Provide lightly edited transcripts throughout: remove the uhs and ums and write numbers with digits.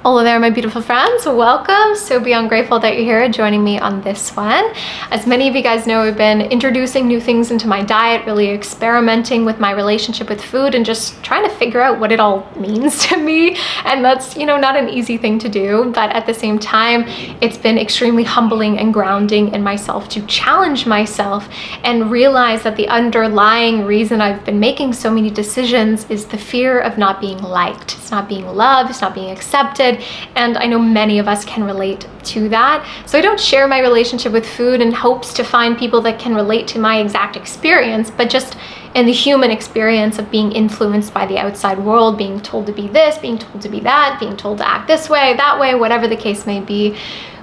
Hello there, my beautiful friends. Welcome. So beyond grateful that you're here joining me on this one. As many of you guys know, I've been introducing new things into my diet, really experimenting with my relationship with food and just trying to figure out what it all means to me. And that's, not an easy thing to do, but at the same time, it's been extremely humbling and grounding in myself to challenge myself and realize that the underlying reason I've been making so many decisions is the fear of not being liked. It's not being loved, it's not being accepted. And I know many of us can relate to that. So I don't share my relationship with food in hopes to find people that can relate to my exact experience, but just in the human experience of being influenced by the outside world, being told to be this, being told to be that, being told to act this way, that way, whatever the case may be.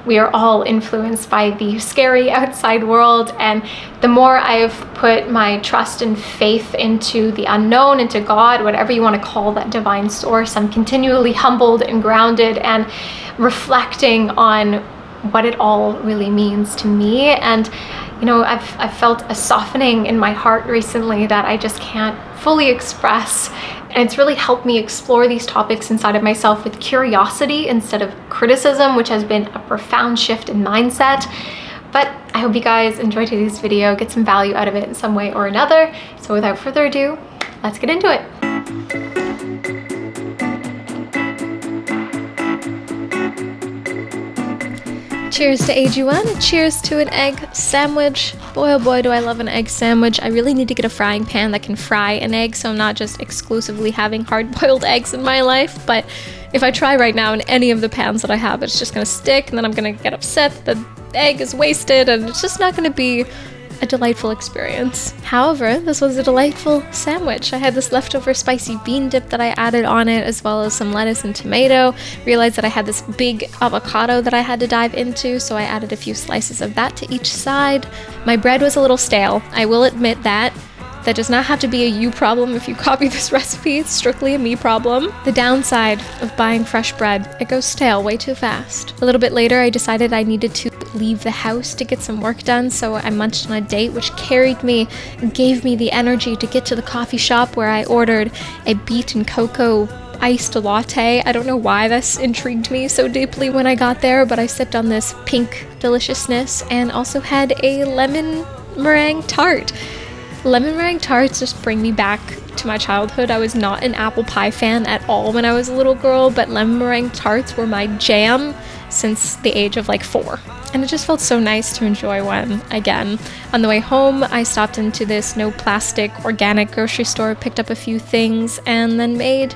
We are all influenced by the scary outside world, and the more I've put my trust and faith into the unknown, into God, whatever you want to call that divine source, I'm continually humbled and grounded and reflecting on what it all really means to me. And I've felt a softening in my heart recently that I just can't fully express. And it's really helped me explore these topics inside of myself with curiosity instead of criticism, which has been a profound shift in mindset. But I hope you guys enjoyed today's video, get some value out of it in some way or another. So without further ado, let's get into it. Cheers to AG1, cheers to an egg sandwich. Boy, oh boy, do I love an egg sandwich. I really need to get a frying pan that can fry an egg, so I'm not just exclusively having hard-boiled eggs in my life. But if I try right now in any of the pans that I have, it's just gonna stick, and then I'm gonna get upset that the egg is wasted, and it's just not gonna be a delightful experience. However, this was a delightful sandwich. I had this leftover spicy bean dip that I added on it, as well as some lettuce and tomato. Realized that I had this big avocado that I had to dive into, so I added a few slices of that to each side. My bread was a little stale, I will admit that. That does not have to be a you problem if you copy this recipe, it's strictly a me problem. The downside of buying fresh bread, it goes stale way too fast. A little bit later, I decided I needed to leave the house to get some work done, so I munched on a date, which carried me and gave me the energy to get to the coffee shop where I ordered a beet and cocoa iced latte. I don't know why this intrigued me so deeply when I got there, but I sipped on this pink deliciousness and also had a lemon meringue tart. Lemon meringue tarts just bring me back to my childhood. I was not an apple pie fan at all when I was a little girl, but lemon meringue tarts were my jam since the age of like 4. And it just felt so nice to enjoy one again. On the way home, I stopped into this no plastic organic grocery store, picked up a few things, and then made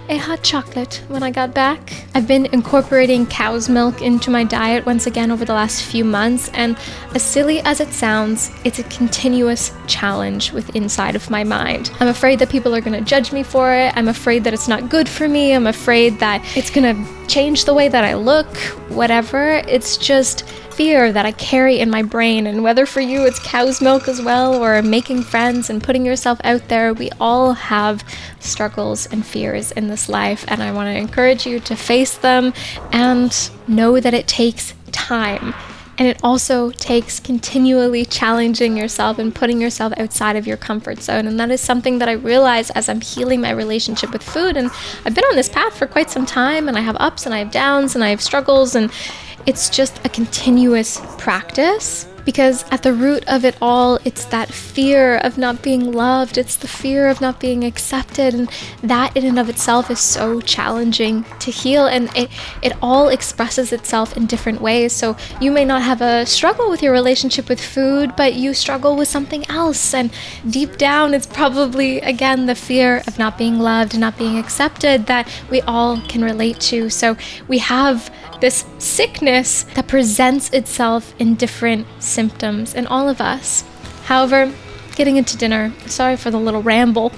a hot chocolate when I got back. I've been incorporating cow's milk into my diet once again over the last few months, and as silly as it sounds, it's a continuous challenge with inside of my mind. I'm afraid that people are gonna judge me for it. I'm afraid that it's not good for me. I'm afraid that it's gonna change the way that I look, whatever. It's just fear that I carry in my brain, and whether for you it's cow's milk as well or making friends and putting yourself out there, we all have struggles and fears in this life, and I want to encourage you to face them and know that it takes time. And it also takes continually challenging yourself and putting yourself outside of your comfort zone. And that is something that I realize as I'm healing my relationship with food. And I've been on this path for quite some time, and I have ups and I have downs and I have struggles, and it's just a continuous practice. Because at the root of it all, it's that fear of not being loved. It's the fear of not being accepted. And that in and of itself is so challenging to heal. And it all expresses itself in different ways. So you may not have a struggle with your relationship with food, but you struggle with something else. And deep down, it's probably, again, the fear of not being loved and not being accepted that we all can relate to. So we have this sickness that presents itself in different symptoms in all of us. However, getting into dinner, sorry for the little ramble.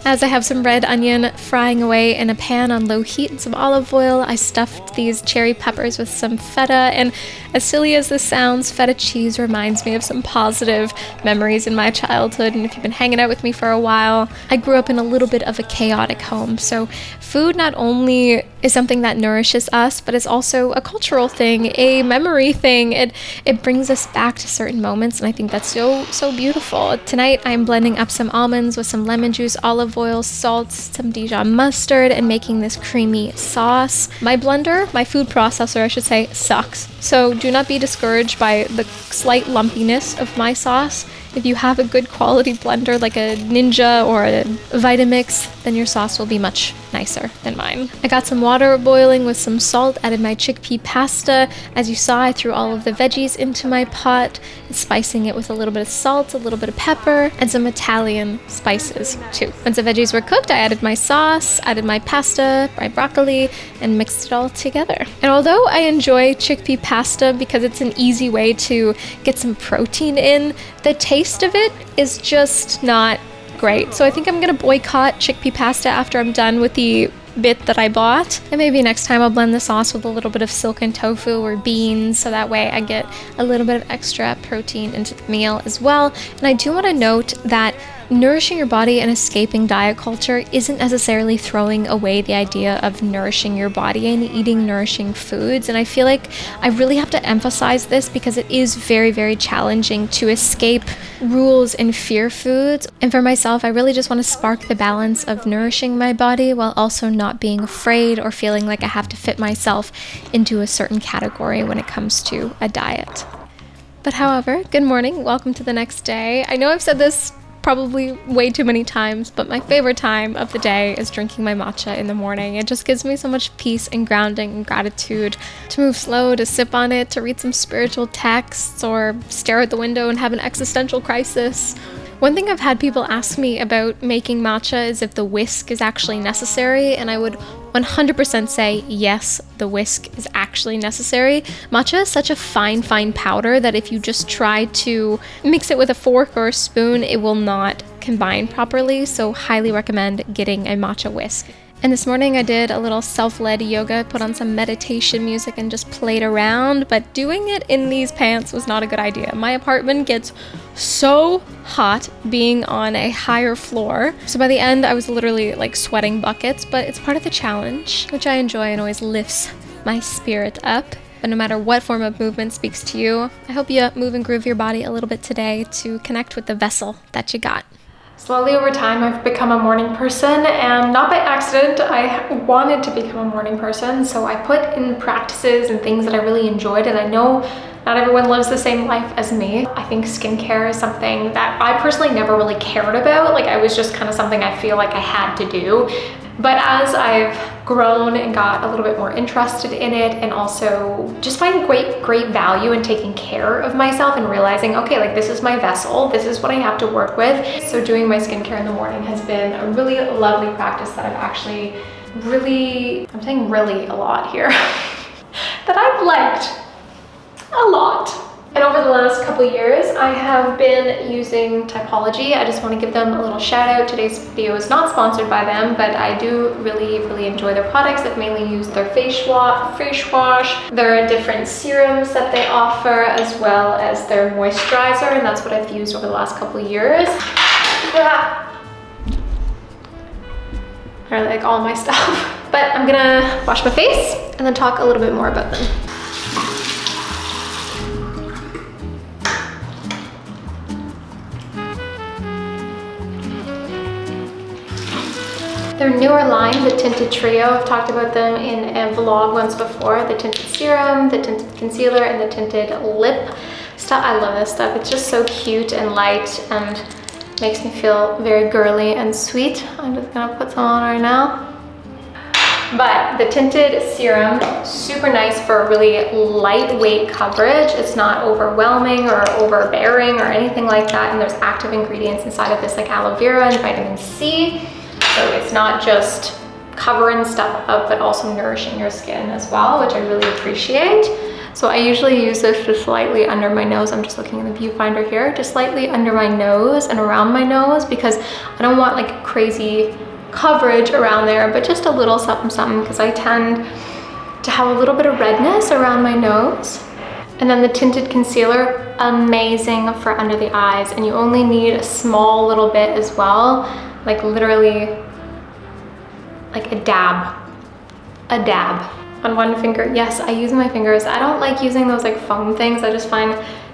As I have some red onion frying away in a pan on low heat and some olive oil, I stuffed these cherry peppers with some feta, and as silly as this sounds, feta cheese reminds me of some positive memories in my childhood, and if you've been hanging out with me for a while, I grew up in a little bit of a chaotic home, so food not only is something that nourishes us, but it's also a cultural thing, a memory thing. It brings us back to certain moments, and I think that's so beautiful. Tonight, I'm blending up some almonds with some lemon juice, olive olive oil, salt, some Dijon mustard, and making this creamy sauce. My blender, my food processor I should say, sucks. So do not be discouraged by the slight lumpiness of my sauce. If you have a good quality blender like a Ninja or a Vitamix, then your sauce will be much nicer than mine. I got some water boiling with some salt, added my chickpea pasta. As you saw, I threw all of the veggies into my pot, spicing it with a little bit of salt, a little bit of pepper, and some Italian spices too. Once the veggies were cooked, I added my sauce, added my pasta, my broccoli, and mixed it all together. And although I enjoy chickpea pasta because it's an easy way to get some protein in, the taste of it is just not great. So I think I'm gonna boycott chickpea pasta after I'm done with the bit that I bought. And maybe next time I'll blend the sauce with a little bit of silken tofu or beans, so that way I get a little bit of extra protein into the meal as well. And I do want to note that nourishing your body and escaping diet culture isn't necessarily throwing away the idea of nourishing your body and eating nourishing foods. And I feel like I really have to emphasize this because it is very, very challenging to escape rules and fear foods. And for myself, I really just want to spark the balance of nourishing my body while also not being afraid or feeling like I have to fit myself into a certain category when it comes to a diet. But however, good morning, welcome to the next day. I know I've said this probably way too many times, but my favorite time of the day is drinking my matcha in the morning. It just gives me so much peace and grounding and gratitude to move slow, to sip on it, to read some spiritual texts, or stare at the window and have an existential crisis. One thing I've had people ask me about making matcha is if the whisk is actually necessary, and I would 100% say yes, the whisk is actually necessary. Matcha is such a fine powder that if you just try to mix it with a fork or a spoon, it will not combine properly, so highly recommend getting a matcha whisk. And this morning I did a little self-led yoga, put on some meditation music and just played around, but doing it in these pants was not a good idea. My apartment gets so hot being on a higher floor. So by the end I was literally like sweating buckets, but it's part of the challenge, which I enjoy and always lifts my spirit up. But no matter what form of movement speaks to you, I hope you move and groove your body a little bit today to connect with the vessel that you got. Slowly over time, I've become a morning person, and not by accident. I wanted to become a morning person, so I put in practices and things that I really enjoyed, and I know not everyone lives the same life as me. I think skincare is something that I personally never really cared about. Like, I was just kind of something I feel like I had to do. But as I've grown and got a little bit more interested in it, and also just find great value in taking care of myself and realizing, okay, like this is my vessel, this is what I have to work with. So doing my skincare in the morning has been a really lovely practice that I've actually really, I'm saying really a lot here, that I've liked a lot. And over the last couple years, I have been using TYPOLOG. I just want to give them a little shout out. Today's video is not sponsored by them, but I do really enjoy their products. I've mainly used their face wash. There are different serums that they offer, as well as their moisturizer, and that's what I've used over the last couple years. Yeah. I like all my stuff. But I'm gonna wash my face and then talk a little bit more about them. Their newer line, the Tinted Trio, I've talked about them in a vlog once before. The Tinted Serum, the Tinted Concealer, and the Tinted Lip stuff. I love this stuff. It's just so cute and light and makes me feel very girly and sweet. I'm just gonna put some on right now. But the Tinted Serum, super nice for really lightweight coverage. It's not overwhelming or overbearing or anything like that. And there's active ingredients inside of this like aloe vera and vitamin C. So it's not just covering stuff up, but also nourishing your skin as well, which I really appreciate. So I usually use this just slightly under my nose. I'm just looking in the viewfinder here, just slightly under my nose and around my nose, because I don't want like crazy coverage around there, but just a little something, because I tend to have a little bit of redness around my nose. And then the Tinted Concealer, amazing for under the eyes, and you only need a small little bit as well, like literally like a dab on one finger. Yes, I use my fingers. I don't like using those like foam things. I just find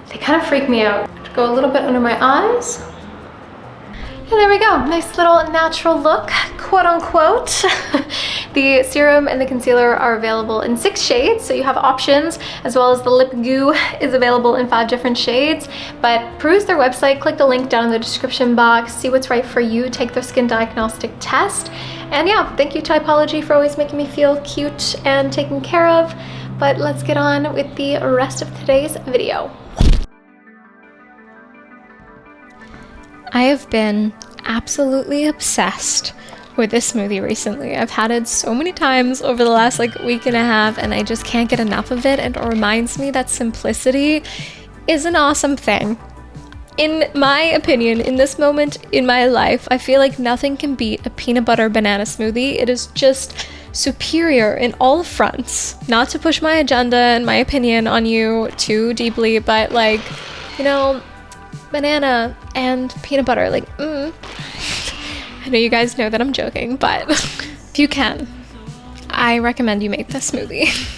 they kind of freak me out. Go a little bit under my eyes. And there we go, nice little natural look, quote unquote. The serum and the concealer are available in 6 shades, so you have options, as well as the lip goo is available in 5 different shades. But peruse their website, click the link down in the description box, see what's right for you, take their skin diagnostic test. And yeah, thank you Typology for always making me feel cute and taken care of. But let's get on with the rest of today's video. I have been absolutely obsessed with this smoothie recently. I've had it so many times over the last week and a half, and I just can't get enough of it, and it reminds me that simplicity is an awesome thing. In my opinion, in this moment in my life, I feel like nothing can beat a peanut butter banana smoothie. It is just superior in all fronts. Not to push my agenda and my opinion on you too deeply, but you know, banana and peanut butter, I know you guys know that I'm joking, but if you can, I recommend you make this smoothie.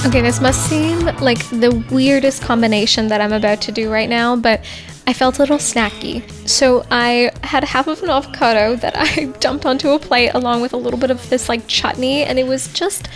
Okay, this must seem like the weirdest combination that I'm about to do right now, but I felt a little snacky. So I had half of an avocado that I dumped onto a plate along with a little bit of this chutney, and it was just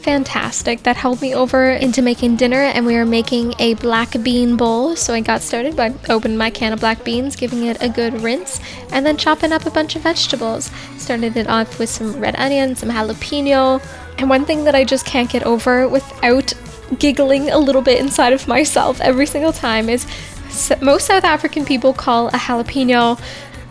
fantastic. That held me over into making dinner, and we were making a black bean bowl. So I got started by opening my can of black beans, giving it a good rinse, and then chopping up a bunch of vegetables. Started it off with some red onion, some jalapeno. And one thing that I just can't get over without giggling a little bit inside of myself every single time is most South African people call a jalapeno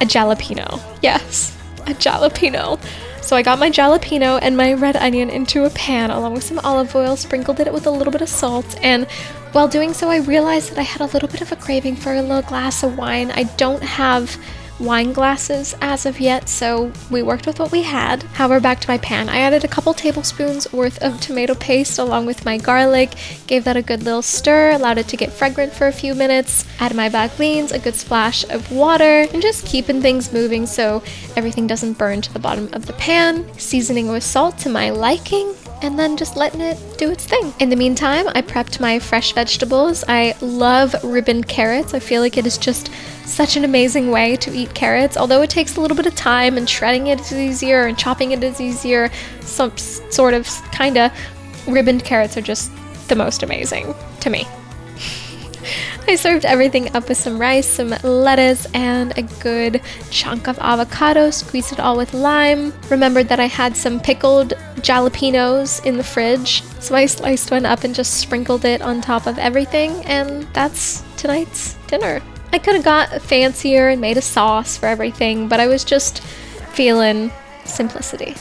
a jalapeno. Yes, a jalapeno. So I got my jalapeno and my red onion into a pan along with some olive oil, sprinkled it with a little bit of salt, and while doing so I realized that I had a little bit of a craving for a little glass of wine. I don't have wine glasses as of yet, so we worked with what we had. However, back to my pan, I added a couple tablespoons worth of tomato paste along with my garlic, gave that a good little stir, allowed it to get fragrant for a few minutes, added my black beans, a good splash of water, and just keeping things moving so everything doesn't burn to the bottom of the pan, seasoning with salt to my liking, and then just letting it do its thing. In the meantime, I prepped my fresh vegetables. I love ribboned carrots. I feel like it is just such an amazing way to eat carrots, although it takes a little bit of time and shredding it is easier and chopping it is easier. Some sort of kinda ribboned carrots are just the most amazing to me. I served everything up with some rice, some lettuce, and a good chunk of avocado, squeezed it all with lime. Remembered that I had some pickled jalapenos in the fridge, so I sliced one up and just sprinkled it on top of everything, and that's tonight's dinner. I could have got fancier and made a sauce for everything, but I was just feeling simplicity.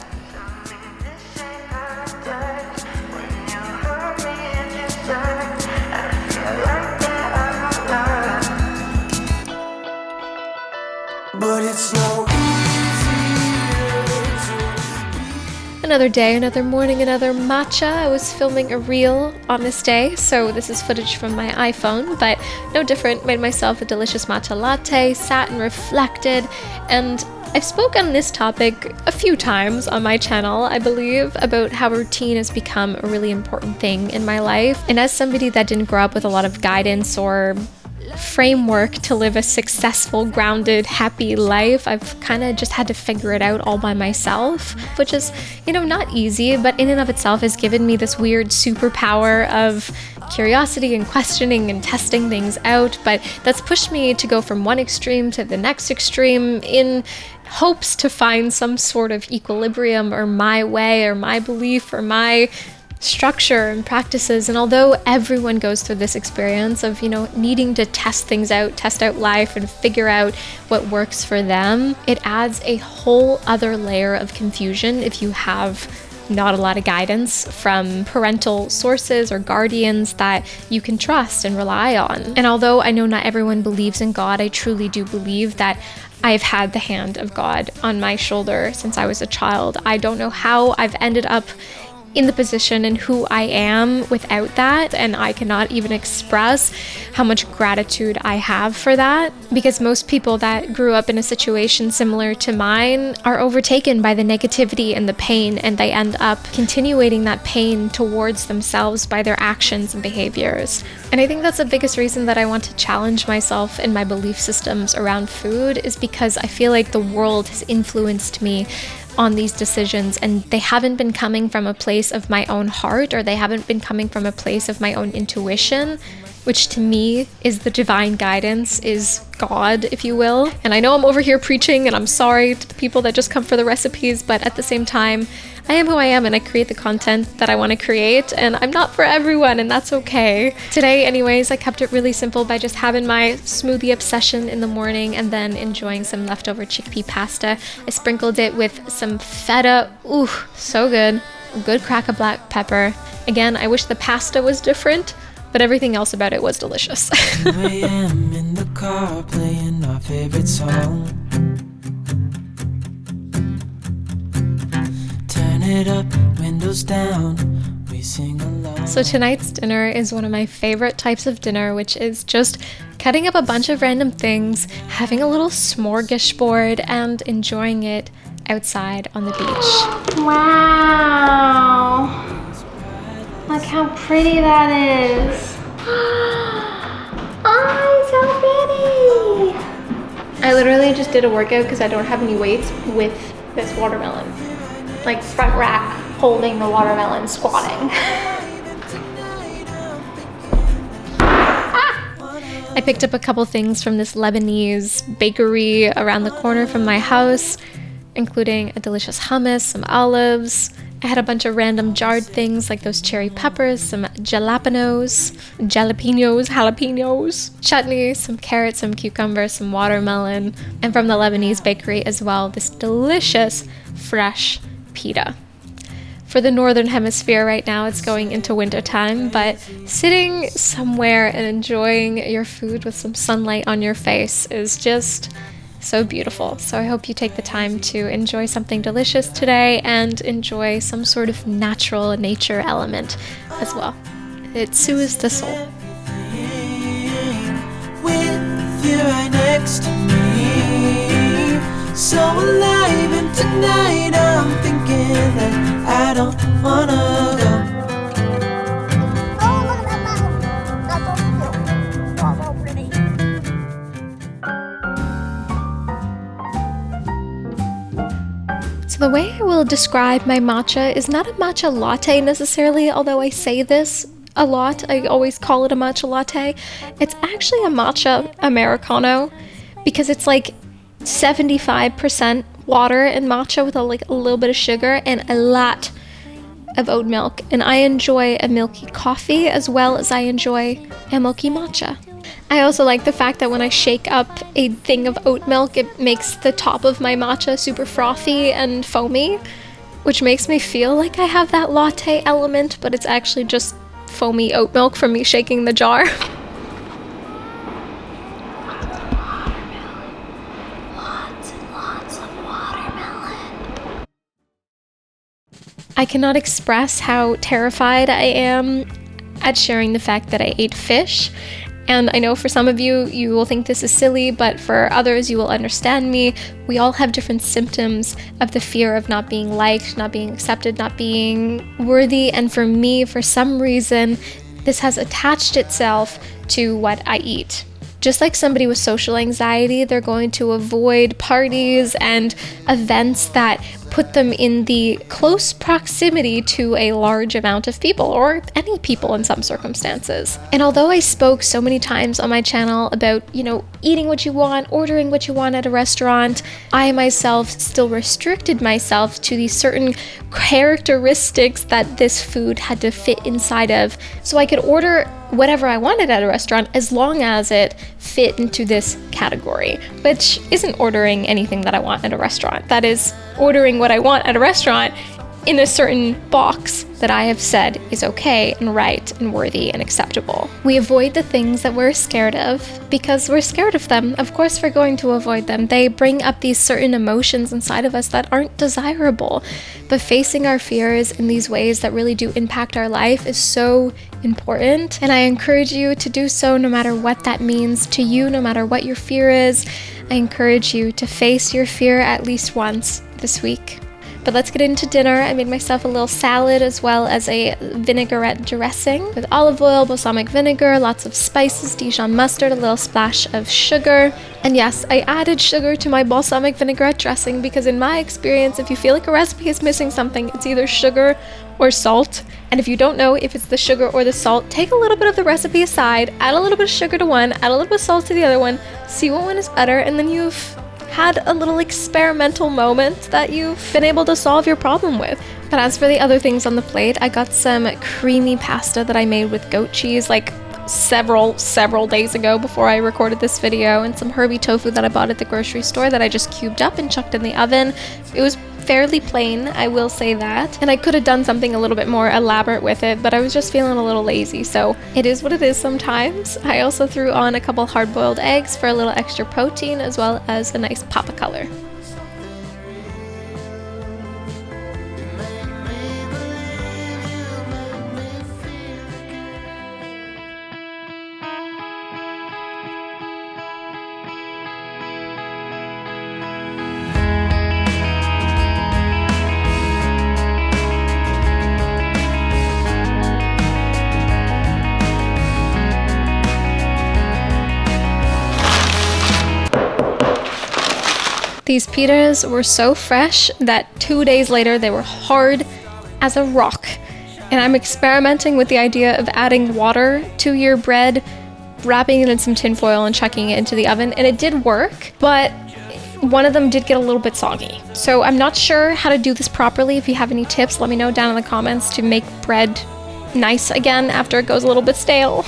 But it's no Another day, another morning, another matcha. I was filming a reel on this day, so this is footage from my iPhone, but no different. Made myself a delicious matcha latte, sat and reflected, and I've spoken on this topic a few times on my channel, I believe, about how routine has become a really important thing in my life. And as somebody that didn't grow up with a lot of guidance or framework to live a successful, grounded, happy life, I've kind of just had to figure it out all by myself, which is, not easy, but in and of itself has given me this weird superpower of curiosity and questioning and testing things out. But that's pushed me to go from one extreme to the next extreme in hopes to find some sort of equilibrium or my way or my belief or my structure and practices. And although everyone goes through this experience of, needing to test out life and figure out what works for them, it adds a whole other layer of confusion if you have not a lot of guidance from parental sources or guardians that you can trust and rely on. And although I know not everyone believes in God, I truly do believe that I've had the hand of God on my shoulder since I was a child. I don't know how I've ended up in the position and who I am without that, and I cannot even express how much gratitude I have for that, because most people that grew up in a situation similar to mine are overtaken by the negativity and the pain, and they end up continuating that pain towards themselves by their actions and behaviors. And I think that's the biggest reason that I want to challenge myself in my belief systems around food, is because I feel like the world has influenced me on these decisions, and they haven't been coming from a place of my own heart, or they haven't been coming from a place of my own intuition, which to me is the divine guidance, is God, if you will. And I know I'm over here preaching, and I'm sorry to the people that just come for the recipes, but at the same time, I am who I am, and I create the content that I want to create, and I'm not for everyone, and that's okay. Today, anyways, I kept it really simple by just having my smoothie obsession in the morning and then enjoying some leftover chickpea pasta. I sprinkled it with some feta. Ooh, so good. A good crack of black pepper. Again, I wish the pasta was different, but everything else about it was delicious. 2 a.m. in the car playing our favorite song. Turn it up, windows down, we sing along. So tonight's dinner is one of my favorite types of dinner, which is just cutting up a bunch of random things, having a little smorgasbord, and enjoying it outside on the beach. Wow! Look how pretty that is. Oh, so pretty! I literally just did a workout because I don't have any weights with this watermelon. Like front rack, holding the watermelon, squatting. I picked up a couple things from this Lebanese bakery around the corner from my house, including a delicious hummus, some olives. I had a bunch of random jarred things like those cherry peppers, some jalapenos, chutney, some carrots, some cucumbers, some watermelon, and from the Lebanese bakery as well, this delicious fresh pita. For the northern hemisphere right now, it's going into winter time, but sitting somewhere and enjoying your food with some sunlight on your face is just so beautiful. So I hope you take the time to enjoy something delicious today and enjoy some sort of natural nature element as well. It soothes the soul. With you right next to me, so alive, and tonight I'm thinking that I don't wanna go. Oh, look at that mountain. That's so cute. Oh, so pretty. So the way I will describe my matcha is not a matcha latte necessarily, although I say this a lot. I always call it a matcha latte. It's actually a matcha Americano because it's like 75% water and matcha with a little bit of sugar and a lot of oat milk. And I enjoy a milky coffee as well as I enjoy a milky matcha. I also like the fact that when I shake up a thing of oat milk, it makes the top of my matcha super frothy and foamy, which makes me feel like I have that latte element, but it's actually just foamy oat milk from me shaking the jar. I cannot express how terrified I am at sharing the fact that I ate fish. And I know for some of you, you will think this is silly, but for others, you will understand me. We all have different symptoms of the fear of not being liked, not being accepted, not being worthy. And for me, for some reason, this has attached itself to what I eat. Just like somebody with social anxiety, they're going to avoid parties and events that put them in the close proximity to a large amount of people, or any people in some circumstances. And although I spoke so many times on my channel about, eating what you want, ordering what you want at a restaurant, I myself still restricted myself to these certain characteristics that this food had to fit inside of, so I could order whatever I wanted at a restaurant as long as it fit into this category, which isn't ordering anything that I want at a restaurant. That is ordering what I want at a restaurant in a certain box that I have said is okay and right and worthy and acceptable. We avoid the things that we're scared of because we're scared of them. Of course we're going to avoid them. They bring up these certain emotions inside of us that aren't desirable. But facing our fears in these ways that really do impact our life is so important. And I encourage you to do so no matter what that means to you, no matter what your fear is. I encourage you to face your fear at least once this week. But let's get into dinner. I made myself a little salad as well as a vinaigrette dressing with olive oil, balsamic vinegar, lots of spices, Dijon mustard, a little splash of sugar. And yes, I added sugar to my balsamic vinaigrette dressing because in my experience, if you feel like a recipe is missing something, it's either sugar or salt. And if you don't know if it's the sugar or the salt, take a little bit of the recipe aside, add a little bit of sugar to one, add a little bit of salt to the other one, see what one is better, and then you've had a little experimental moment that you've been able to solve your problem with. But as for the other things on the plate, I got some creamy pasta that I made with goat cheese like several days ago before I recorded this video, and some Herbie tofu that I bought at the grocery store that I just cubed up and chucked in the oven. It was fairly plain, I will say that, and I could have done something a little bit more elaborate with it, but I was just feeling a little lazy, so it is what it is sometimes. I also threw on a couple hard-boiled eggs for a little extra protein, as well as a nice pop of color. These pitas were so fresh that 2 days later they were hard as a rock. And I'm experimenting with the idea of adding water to your bread, wrapping it in some tin foil and chucking it into the oven, and it did work, but one of them did get a little bit soggy. So I'm not sure how to do this properly. If you have any tips, let me know down in the comments to make bread nice again after it goes a little bit stale.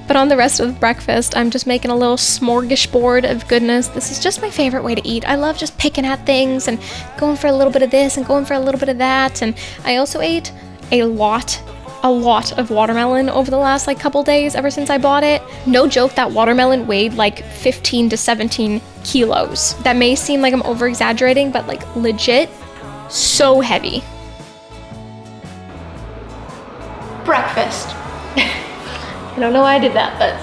But on the rest of the breakfast, I'm just making a little smorgasbord of goodness. This is just my favorite way to eat. I love just picking at things and going for a little bit of this and going for a little bit of that. And I also ate a lot of watermelon over the last couple days ever since I bought it. No joke, that watermelon weighed 15 to 17 kilos. That may seem like I'm over exaggerating, but legit so heavy. Breakfast. I don't know why I did that, but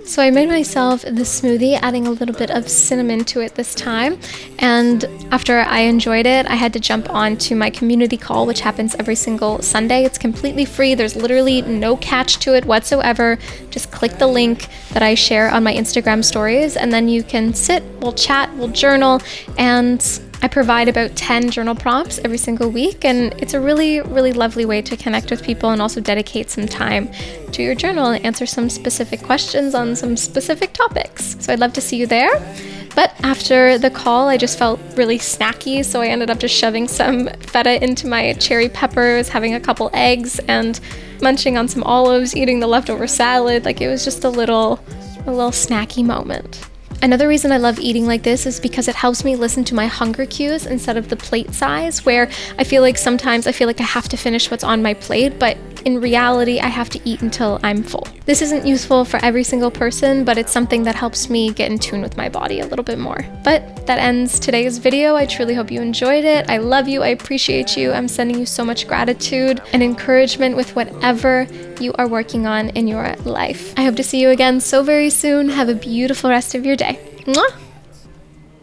so I made myself the smoothie, adding a little bit of cinnamon to it this time. And after I enjoyed it, I had to jump on to my community call, which happens every single Sunday. It's completely free. There's literally no catch to it whatsoever. Just click the link that I share on my Instagram stories, and then you can sit, we'll chat, we'll journal, and I provide about 10 journal prompts every single week, and it's a really, really lovely way to connect with people and also dedicate some time to your journal and answer some specific questions on some specific topics. So I'd love to see you there. But after the call, I just felt really snacky, so I ended up just shoving some feta into my cherry peppers, having a couple eggs, and munching on some olives, eating the leftover salad. It was just a little snacky moment. Another reason I love eating like this is because it helps me listen to my hunger cues instead of the plate size, where I feel like sometimes I have to finish what's on my plate, but in reality, I have to eat until I'm full. This isn't useful for every single person, but it's something that helps me get in tune with my body a little bit more. But that ends today's video. I truly hope you enjoyed it. I love you. I appreciate you. I'm sending you so much gratitude and encouragement with whatever you are working on in your life. I hope to see you again so very soon. Have a beautiful rest of your day. Mwah!